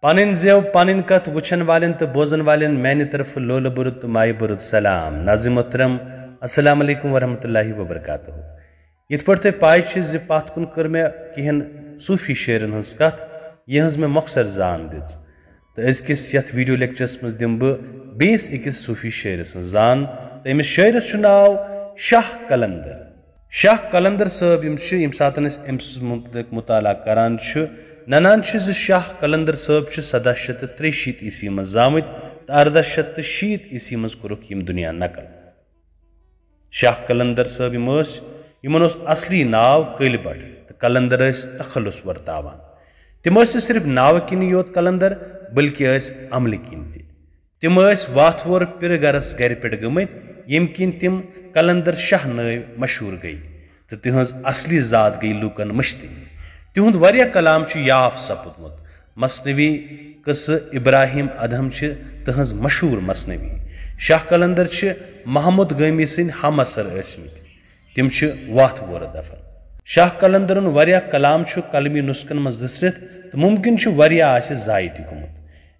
پنن زیو پنن کت وچھن والن تو بوزن والن میانہ طرف لول برد تو مائی برد سلام. ناظرین محترم السلام علیکم ورحمۃ اللہ وبرکاتہ. یت پہ تھی پائے زِ پت کن کر میں کہن صوفی شعرن ہز کت یہ میں مختصر زان دِژ تو ازکس یت ویڈیو لیکچرس مز دم بہ بیس اکس صوفی شعرس ہز زان تو امس شعرس ناو شاہ قلندر. شاہ قلندر صٲب یم سات امس متعلق مطالعہ کران ننان زِ شاہ قلندر صٲب 1763 عیسوی مز زامت تو 1860 عیسوی مز کورک یم دنیا نقل. شاہ قلندر صٲب یمن اصلی ناو کٔلۍ بٹ تو قلندر تخلص ورتاوان. تم صرف ناو کن یوت قلندر بلکہ عمل کن تم واتھ وور پھر گرس گر پہ گمت یم کن تم قلندر شاہ ناو مشہور گئی تو تہذ اصلی ذات گئی لوکن مشتق. تہد واریاہ کلام یاف سپدمت. مثنوی قصہ ابراہیم ادہم تہذ مشہور مثنوی. شاہ قلندر محمود گامی سند ہم اثر ٲسمٕتۍ تم واتھ وور دفن. شاہ قلندرن واریاہ کلام قلمی نسخن مز دسرت تو ممکن واریاہ آسہِ ضائع تہِ گوٚمُت.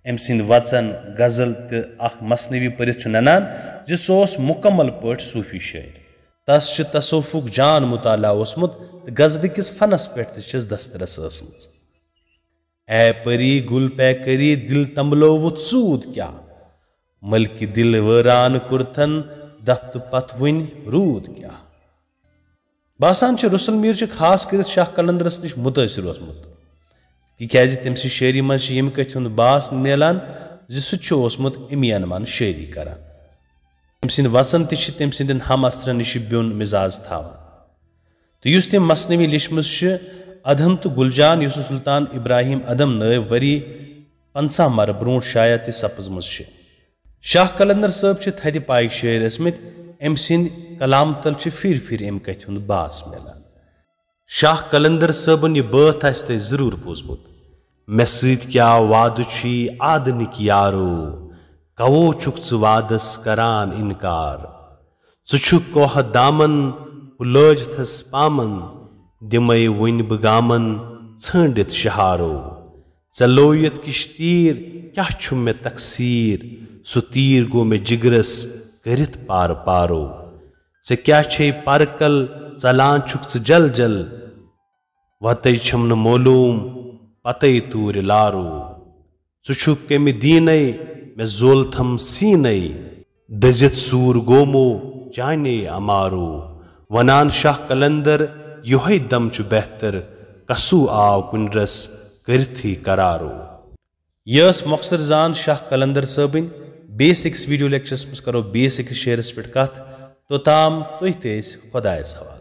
أمۍ سٕنٛدۍ وچن غزل تہٕ اکھ مثنوی پٔرِتھ ننان زِ سُہ اوس مکمل پٲٹھۍ صوفی شاعر. تس تصوفُک جان مطالعہ اوسمُت تہٕ غزلہِ کِس فنس پٮ۪ٹھ تہِ چھس دسترس ٲسمٕژ. اے پری گل پے کری دل تمبلووُت سوٗد کیٛاہ ملکہِ دل وٲران کوٚرتھن دفتہٕ پتہٕ وۄنۍ روٗد کیٛاہ. باسان رسول میر خاص کرت شاہ قلندرس نش متاثر اوسمت تکیازِ تم سی شاعری مز یم کتھ ہند باس ملان زِ سہ اوسمت امی انمان شاعری کران. تم سند وچن تہ تم سندین ہم اثرن نش بیون مزاج تھاوان. تو یس تم مثنوی لیچمز ادہم تو گلجان یوسف سلطان ابراہیم ادم نٲو ؤری 50 مر برونٹ شایع تہ سپزمز. شاہ قلندر صٲب تھدِ پایہِ شاعر ٲسمٕتۍ. ام سند کلام تل پھر پھر ام کتھ ہند باس ملان. شاہ قلندر صٲبن یہ بٲتھ آسہِ تۄہہِ ضروٗر بوٗزمُت. مےٚ سۭتۍ کیٛاہ وعدٕ چھُے آدنٕکۍ یارو کوو چھُکھ ژٕ وعدس کران انکار. ژٕ چھُکھ کوہ دامن بہٕ لٲجتھس پامن دِمے وُنہِ بہٕ گامن ژھٲنڈِتھ شہارو. ژےٚ لویِتھ کشتیٖر کیٛاہ چھُ مےٚ تقسیٖر سُہ تیٖر گوٚو مےٚ جگرس کٔرِتھ پار پارو. ژےٚ کیٛاہ چھے پرکل ژلان چھُکھ ژٕ جل جل وتے چھم نہٕ معلوٗم پتے توٗرِ لارو. ژٕ چھُکھ کمہِ دیٖنے مےٚ زولتھم سیٖنے دٔزِتھ سوٗر گومو چانے امارو. ونان شاہ قلندر یہوے دم چھُ بہتر کسوٗ آو کُنڈرس کٔرتھٕے قرارو. یہ ٲس مۄختصر زان شاہ قلندر صٲبٕنۍ. بیٚیِس أکِس ویڈیو لیکچرس منٛز کرو بیٚیِس أکِس شعرس پٮ۪ٹھ کتھ. توٚتام تُہۍ تہِ ٲسۍ خۄدایس حوالہٕ.